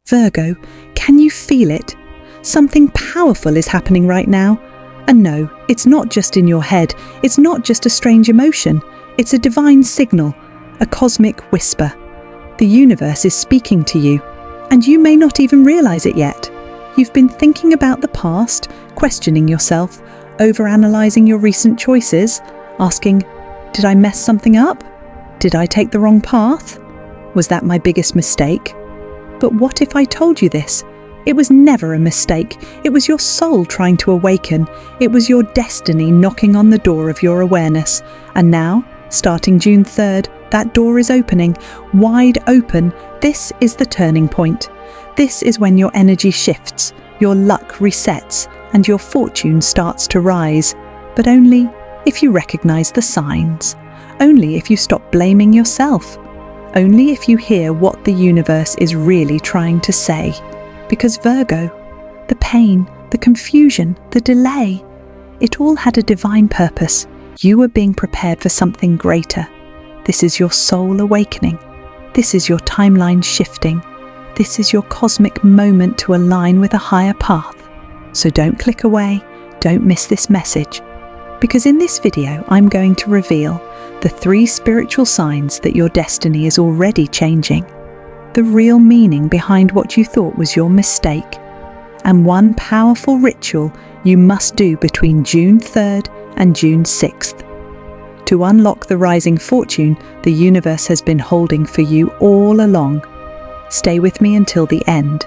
Virgo, can you feel it? Something powerful is happening right now. And no, it's not just in your head. It's not just a strange emotion. It's a divine signal, a cosmic whisper. The universe is speaking to you, and you may not even realize it yet. You've been thinking about the past, questioning yourself, overanalyzing your recent choices, asking, did I mess something up? Did I take the wrong path? Was that my biggest mistake? But what if I told you this? It was never a mistake. It was your soul trying to awaken. It was your destiny knocking on the door of your awareness. And now, starting June 3rd, that door is opening, wide open. This is the turning point. This is when your energy shifts, your luck resets, and your fortune starts to rise. But only if you recognize the signs. Only if you stop blaming yourself. Only if you hear what the universe is really trying to say. Because Virgo, the pain, the confusion, the delay, it all had a divine purpose. You were being prepared for something greater. This is your soul awakening. This is your timeline shifting. This is your cosmic moment to align with a higher path. So don't click away, don't miss this message. Because in this video, I'm going to reveal the 3 spiritual signs that your destiny is already changing. The real meaning behind what you thought was your mistake, and one powerful ritual you must do between June 3rd and June 6th. To unlock the rising fortune the universe has been holding for you all along. Stay with me until the end,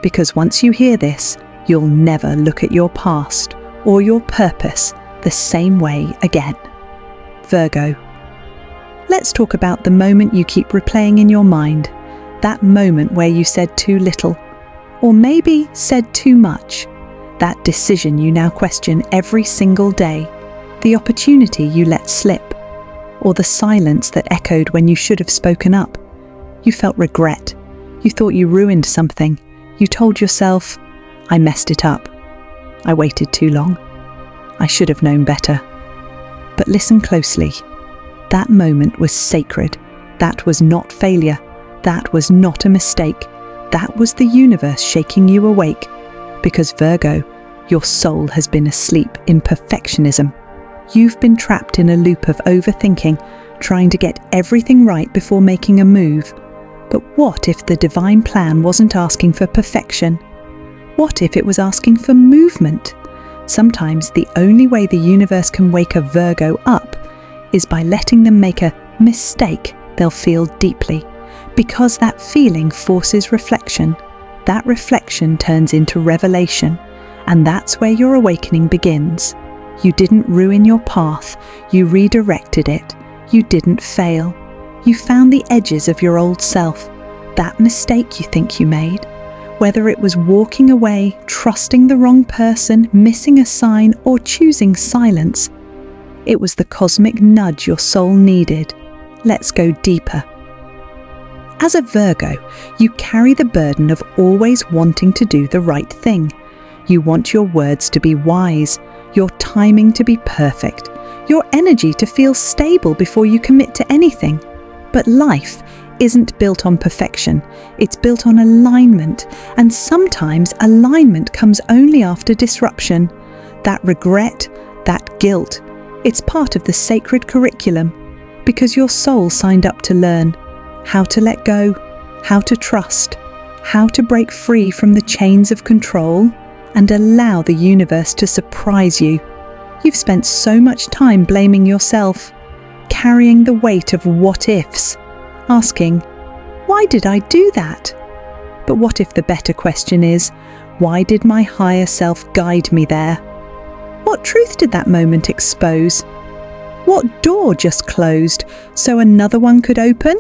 because once you hear this, you'll never look at your past or your purpose the same way again. Virgo. Let's talk about the moment you keep replaying in your mind. That moment where you said too little, or maybe said too much. That decision you now question every single day. The opportunity you let slip, or the silence that echoed when you should have spoken up. You felt regret. You thought you ruined something. You told yourself, I messed it up. I waited too long. I should have known better. But listen closely. That moment was sacred. That was not failure. That was not a mistake. That was the universe shaking you awake. Because Virgo, your soul has been asleep in perfectionism. You've been trapped in a loop of overthinking, trying to get everything right before making a move. But what if the divine plan wasn't asking for perfection? What if it was asking for movement? Sometimes the only way the universe can wake a Virgo up is by letting them make a mistake they'll feel deeply. Because that feeling forces reflection. That reflection turns into revelation. And that's where your awakening begins. You didn't ruin your path. You redirected it. You didn't fail. You found the edges of your old self. That mistake you think you made. Whether it was walking away, trusting the wrong person, missing a sign, or choosing silence, it was the cosmic nudge your soul needed. Let's go deeper. As a Virgo, you carry the burden of always wanting to do the right thing. You want your words to be wise, your timing to be perfect, your energy to feel stable before you commit to anything. But life isn't built on perfection, it's built on alignment, and sometimes alignment comes only after disruption. That regret, that guilt, it's part of the sacred curriculum, because your soul signed up to learn how to let go, how to trust, how to break free from the chains of control, and allow the universe to surprise you. You've spent so much time blaming yourself, carrying the weight of what-ifs, asking, why did I do that? But what if the better question is, why did my higher self guide me there? What truth did that moment expose? What door just closed so another one could open?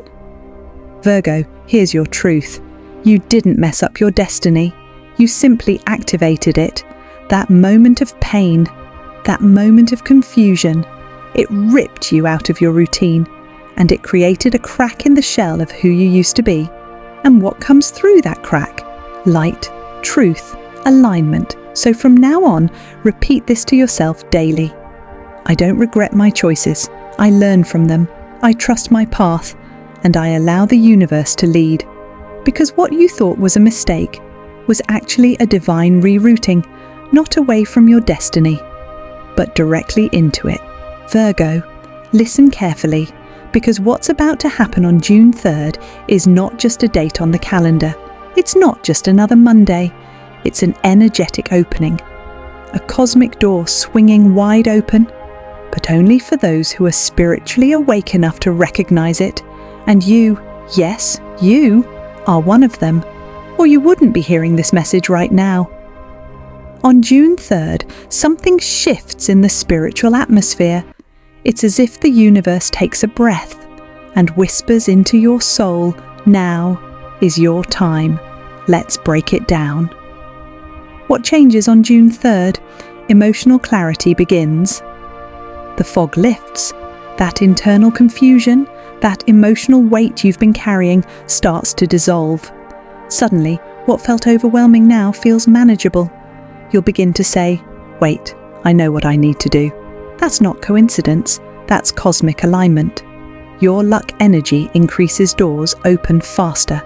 Virgo, here's your truth. You didn't mess up your destiny. You simply activated it. That moment of pain, that moment of confusion, it ripped you out of your routine, and it created a crack in the shell of who you used to be. And what comes through that crack? Light, truth, alignment. So from now on, repeat this to yourself daily. I don't regret my choices. I learn from them. I trust my path, and I allow the universe to lead. Because what you thought was a mistake was actually a divine rerouting, not away from your destiny, but directly into it. Virgo, listen carefully, because what's about to happen on June 3rd is not just a date on the calendar. It's not just another Monday. It's an energetic opening, a cosmic door swinging wide open, but only for those who are spiritually awake enough to recognize it. And you, yes, you, are one of them, or you wouldn't be hearing this message right now. On June 3rd, something shifts in the spiritual atmosphere. It's as if the universe takes a breath and whispers into your soul, "Now is your time. Let's break it down." What changes on June 3rd? Emotional clarity begins. The fog lifts. That internal confusion, that emotional weight you've been carrying starts to dissolve. Suddenly, what felt overwhelming now feels manageable. You'll begin to say, "Wait, I know what I need to do." That's not coincidence, that's cosmic alignment. Your luck energy increases, doors open faster,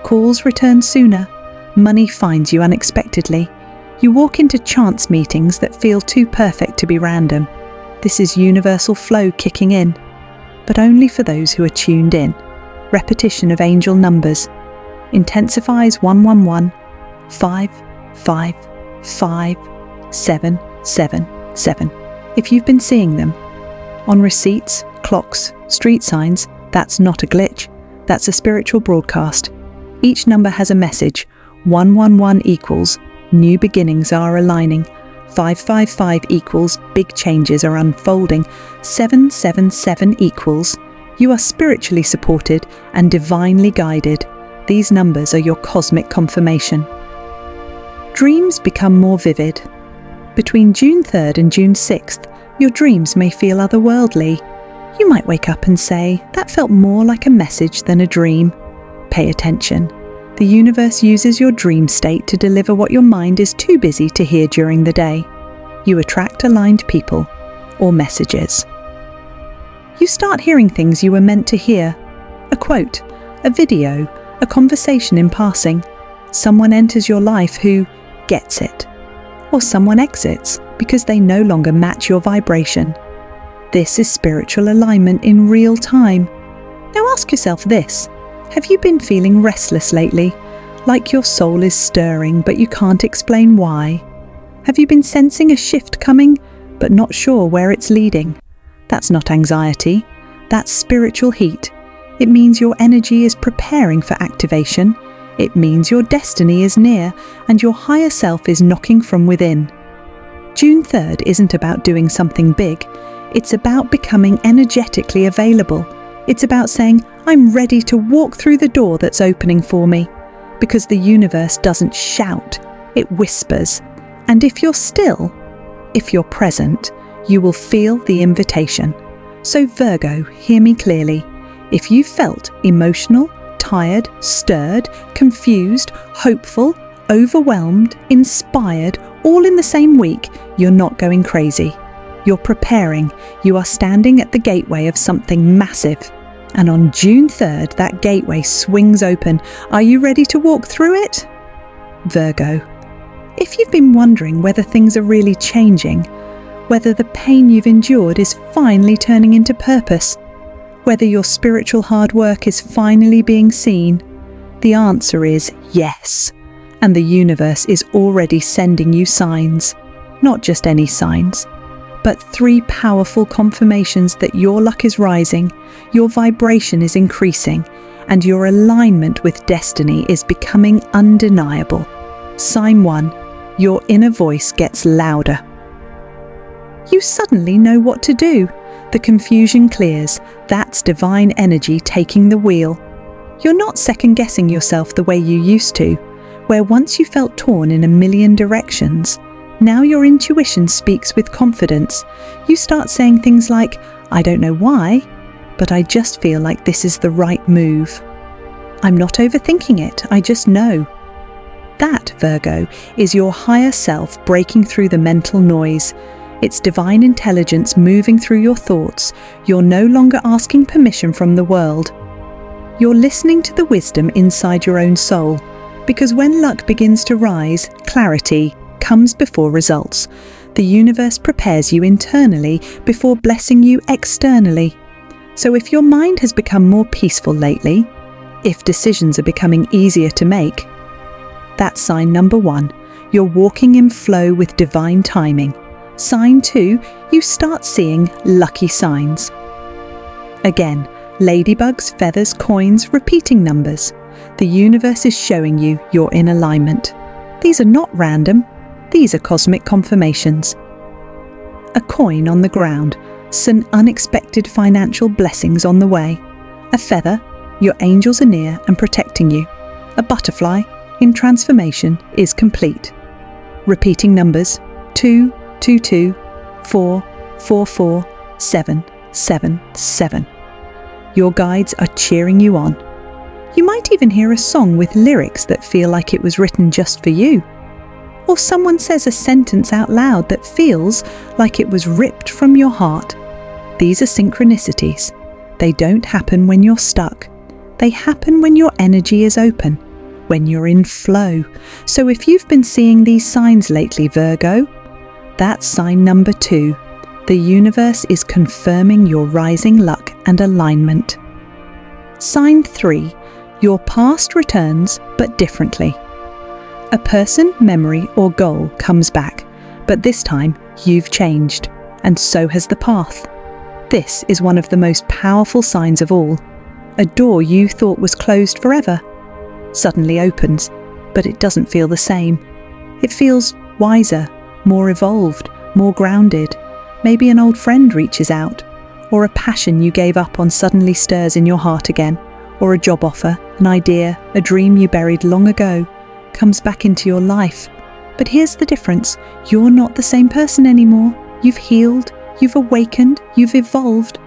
calls return sooner, money finds you unexpectedly. You walk into chance meetings that feel too perfect to be random. This is universal flow kicking in, but only for those who are tuned in. Repetition of angel numbers intensifies 111, 5, 5, 5, 7, 7, 7. If you've been seeing them on receipts, clocks, street signs, that's not a glitch. That's a spiritual broadcast. Each number has a message. 111 equals new beginnings are aligning. 555 equals big changes are unfolding. 777 equals you are spiritually supported and divinely guided. These numbers are your cosmic confirmation. Dreams become more vivid. Between June 3rd and June 6th, your dreams may feel otherworldly. You might wake up and say, "That felt more like a message than a dream." Pay attention. The universe uses your dream state to deliver what your mind is too busy to hear during the day. You attract aligned people or messages. You start hearing things you were meant to hear. A quote, a video, a conversation in passing. Someone enters your life who gets it, or someone exits because they no longer match your vibration. This is spiritual alignment in real time. Now ask yourself this: have you been feeling restless lately? Like your soul is stirring, but you can't explain why? Have you been sensing a shift coming, but not sure where it's leading? That's not anxiety. That's spiritual heat. It means your energy is preparing for activation. It means your destiny is near and your higher self is knocking from within. June 3rd isn't about doing something big. It's about becoming energetically available. It's about saying, "I'm ready to walk through the door that's opening for me." Because the universe doesn't shout, it whispers. And if you're still, if you're present, you will feel the invitation. So Virgo, hear me clearly. If you felt emotional, tired, stirred, confused, hopeful, overwhelmed, inspired, all in the same week, you're not going crazy. You're preparing. You are standing at the gateway of something massive. And on June 3rd, that gateway swings open. Are you ready to walk through it? Virgo, if you've been wondering whether things are really changing, whether the pain you've endured is finally turning into purpose, whether your spiritual hard work is finally being seen, the answer is yes. And the universe is already sending you signs. Not just any signs, but 3 powerful confirmations that your luck is rising, your vibration is increasing, and your alignment with destiny is becoming undeniable. Sign 1, your inner voice gets louder. You suddenly know what to do. The confusion clears. That's divine energy taking the wheel. You're not second-guessing yourself the way you used to, where once you felt torn in a million directions. Now your intuition speaks with confidence. You start saying things like, "I don't know why, but I just feel like this is the right move. I'm not overthinking it, I just know." That, Virgo, is your higher self breaking through the mental noise. It's divine intelligence moving through your thoughts. You're no longer asking permission from the world. You're listening to the wisdom inside your own soul, because when luck begins to rise, clarity comes before results. The universe prepares you internally before blessing you externally. So if your mind has become more peaceful lately, if decisions are becoming easier to make, that's sign number 1. You're walking in flow with divine timing. Sign 2, you start seeing lucky signs. Again, ladybugs, feathers, coins, repeating numbers. The universe is showing you you're in alignment. These are not random. These are cosmic confirmations. A coin on the ground, some unexpected financial blessings on the way. A feather, your angels are near and protecting you. A butterfly, in transformation, is complete. Repeating numbers, 2, 2, 2, 4, 4, 4, 7, 7, 7. Your guides are cheering you on. You might even hear a song with lyrics that feel like it was written just for you. Or someone says a sentence out loud that feels like it was ripped from your heart. These are synchronicities. They don't happen when you're stuck. They happen when your energy is open, when you're in flow. So if you've been seeing these signs lately, Virgo, that's sign number 2. The universe is confirming your rising luck and alignment. Sign 3. Your past returns, but differently. A person, memory, or goal comes back, but this time you've changed, and so has the path. This is one of the most powerful signs of all. A door you thought was closed forever suddenly opens, but it doesn't feel the same. It feels wiser, more evolved, more grounded. Maybe an old friend reaches out, or a passion you gave up on suddenly stirs in your heart again, or a job offer, an idea, a dream you buried long ago comes back into your life. But here's the difference. You're not the same person anymore. You've healed, you've awakened, you've evolved.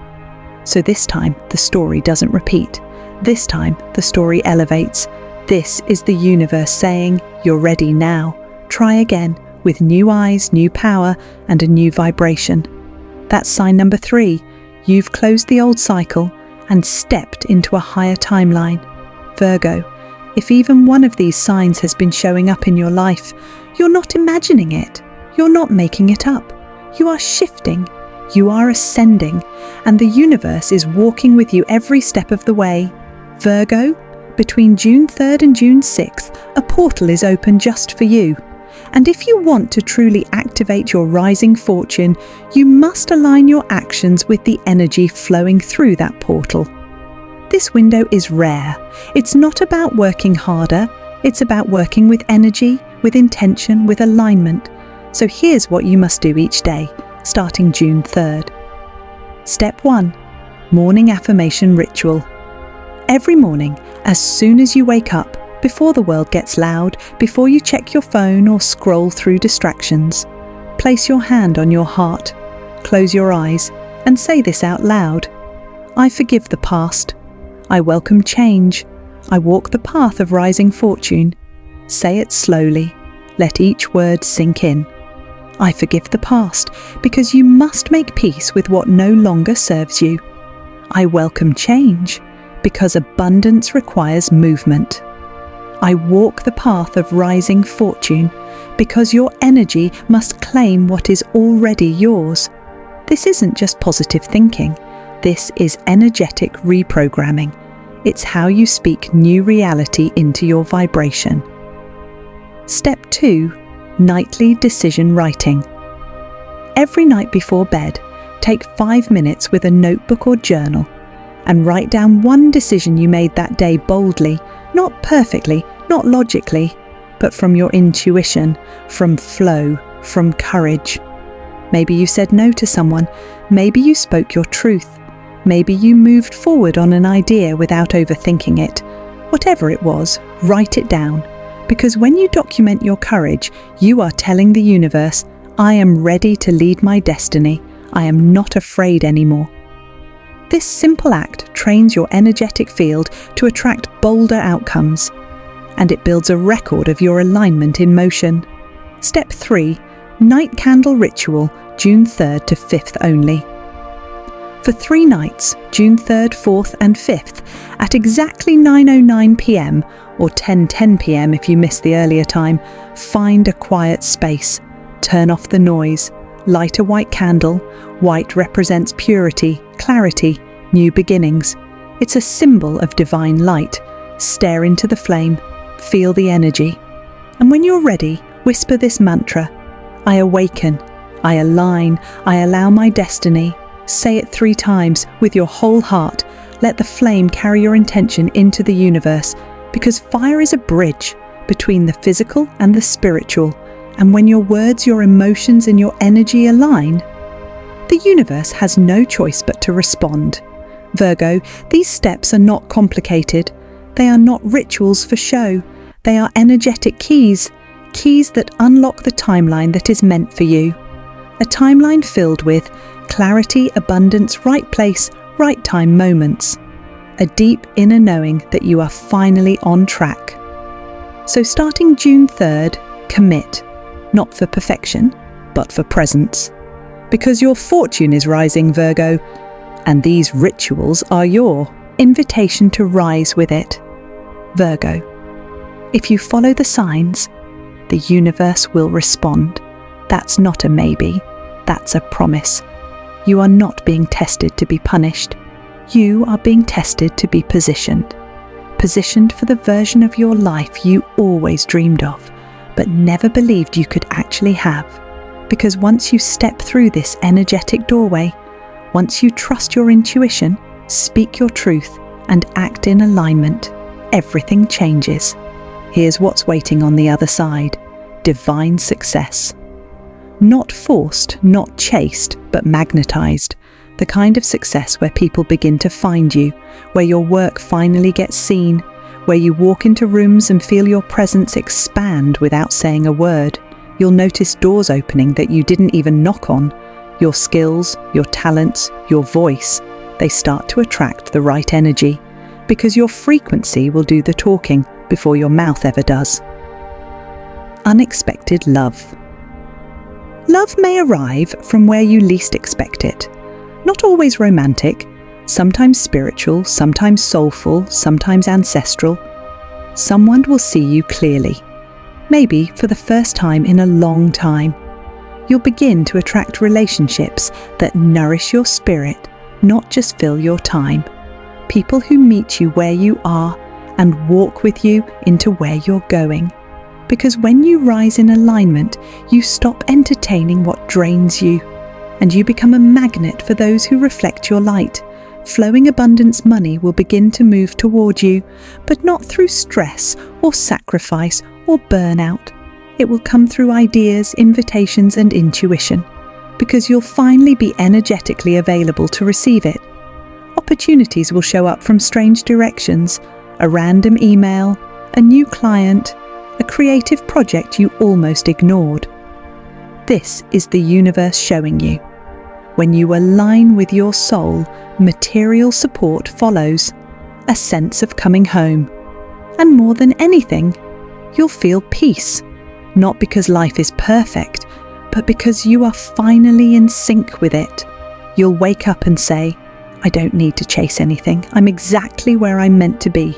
So this time, the story doesn't repeat. This time, the story elevates. This is the universe saying, you're ready now. Try again, with new eyes, new power, and a new vibration. That's sign number 3. You've closed the old cycle and stepped into a higher timeline. Virgo, if even one of these signs has been showing up in your life, you're not imagining it. You're not making it up. You are shifting. You are ascending, and the universe is walking with you every step of the way. Virgo, between June 3rd and June 6th, a portal is open just for you. And if you want to truly activate your rising fortune, you must align your actions with the energy flowing through that portal. This window is rare. It's not about working harder. It's about working with energy, with intention, with alignment. So here's what you must do each day, starting June 3rd. Step 1. Morning affirmation ritual. Every morning, as soon as you wake up, before the world gets loud, before you check your phone or scroll through distractions, place your hand on your heart, close your eyes, and say this out loud. I forgive the past. I welcome change. I walk the path of rising fortune. Say it slowly. Let each word sink in. I forgive the past, because you must make peace with what no longer serves you. I welcome change, because abundance requires movement. I walk the path of rising fortune, because your energy must claim what is already yours. This isn't just positive thinking. This is energetic reprogramming. It's how you speak new reality into your vibration. Step 2. Nightly decision writing. Every night before bed, take 5 minutes with a notebook or journal and write down one decision you made that day boldly, not perfectly, not logically, but from your intuition, from flow, from courage. Maybe you said no to someone. Maybe you spoke your truth. Maybe you moved forward on an idea without overthinking it. Whatever it was, write it down. Because when you document your courage, you are telling the universe, I am ready to lead my destiny. I am not afraid anymore. This simple act trains your energetic field to attract bolder outcomes, and it builds a record of your alignment in motion. Step 3. Night candle ritual, June 3rd to 5th only. For 3 nights, June 3rd, 4th and 5th, at exactly 9:09 p.m. or 10:10 p.m. if you miss the earlier time, find a quiet space, turn off the noise, light a white candle. White represents purity, clarity, new beginnings. It's a symbol of divine light. Stare into the flame, feel the energy. And when you're ready, whisper this mantra: I awaken, I align, I allow my destiny. Say it 3 times with your whole heart. Let the flame carry your intention into the universe, because fire is a bridge between the physical and the spiritual. And when your words, your emotions, and your energy align, the universe has no choice but to respond. Virgo, these steps are not complicated. They are not rituals for show. They are energetic keys that unlock the timeline that is meant for you. A timeline filled with clarity, abundance, right place, right time moments. A deep inner knowing that you are finally on track. So starting June 3rd, commit. Not for perfection, but for presence. Because your fortune is rising, Virgo, and these rituals are your invitation to rise with it. Virgo, if you follow the signs, the universe will respond. That's not a maybe, that's a promise. You are not being tested to be punished. You are being tested to be positioned. Positioned for the version of your life you always dreamed of, but never believed you could actually have. Because once you step through this energetic doorway, once you trust your intuition, speak your truth, and act in alignment, everything changes. Here's what's waiting on the other side: divine success. Not forced, not chased, but magnetized. The kind of success where people begin to find you, where your work finally gets seen, where you walk into rooms and feel your presence expand without saying a word. You'll notice doors opening that you didn't even knock on. Your skills, your talents, your voice, they start to attract the right energy, because your frequency will do the talking before your mouth ever does. Unexpected love. Love may arrive from where you least expect it. Not always romantic, sometimes spiritual, sometimes soulful, sometimes ancestral. Someone will see you clearly, maybe for the first time in a long time. You'll begin to attract relationships that nourish your spirit, not just fill your time. People who meet you where you are and walk with you into where you're going. Because when you rise in alignment, you stop entertaining what drains you, and you become a magnet for those who reflect your light. Flowing abundance money will begin to move toward you, but not through stress or sacrifice or burnout. It will come through ideas, invitations, and intuition, because you'll finally be energetically available to receive it. Opportunities will show up from strange directions: a random email, a new client, a creative project you almost ignored. This is the universe showing you. When you align with your soul, material support follows, a sense of coming home. And more than anything, you'll feel peace, not because life is perfect, but because you are finally in sync with it. You'll wake up and say, I don't need to chase anything. I'm exactly where I'm meant to be.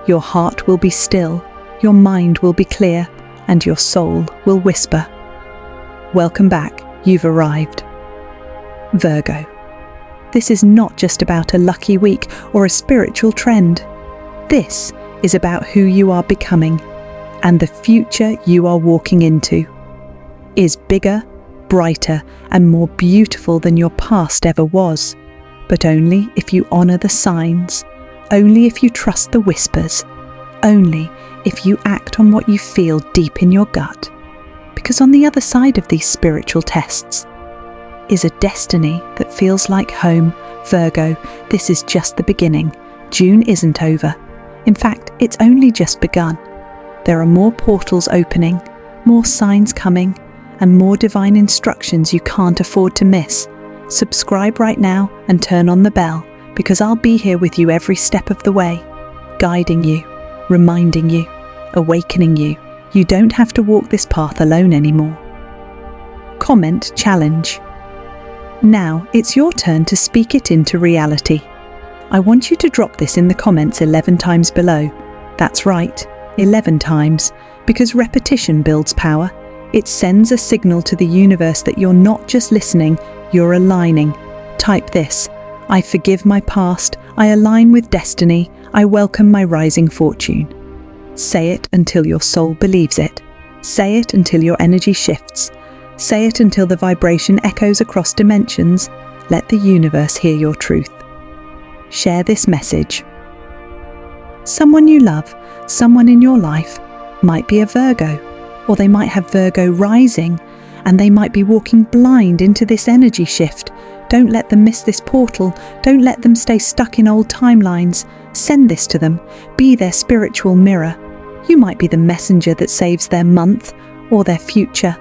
Your heart will be still, your mind will be clear, and your soul will whisper. Welcome back, you've arrived. Virgo, this is not just about a lucky week or a spiritual trend. This is about who you are becoming, and the future you are walking into is bigger, brighter, and more beautiful than your past ever was. But only if you honor the signs, only if you trust the whispers, only if you act on what you feel deep in your gut. Because on the other side of these spiritual tests is a destiny that feels like home. Virgo, this is just the beginning. June isn't over. In fact, it's only just begun. There are more portals opening, more signs coming, and more divine instructions you can't afford to miss. Subscribe right now and turn on the bell, because I'll be here with you every step of the way, guiding you, reminding you, awakening you. You don't have to walk this path alone anymore. Comment challenge. Now it's your turn to speak it into reality. I want you to drop this in the comments 11 times below. That's right, 11 times, because repetition builds power. It sends a signal to the universe that you're not just listening, you're aligning. Type this: I forgive my past, I align with destiny, I welcome my rising fortune. Say it until your soul believes it. Say it until your energy shifts. Say it until the vibration echoes across dimensions. Let the universe hear your truth. Share this message. Someone you love, someone in your life, might be a Virgo, or they might have Virgo rising, and they might be walking blind into this energy shift. Don't let them miss this portal. Don't let them stay stuck in old timelines. Send this to them. Be their spiritual mirror. You might be the messenger that saves their month or their future.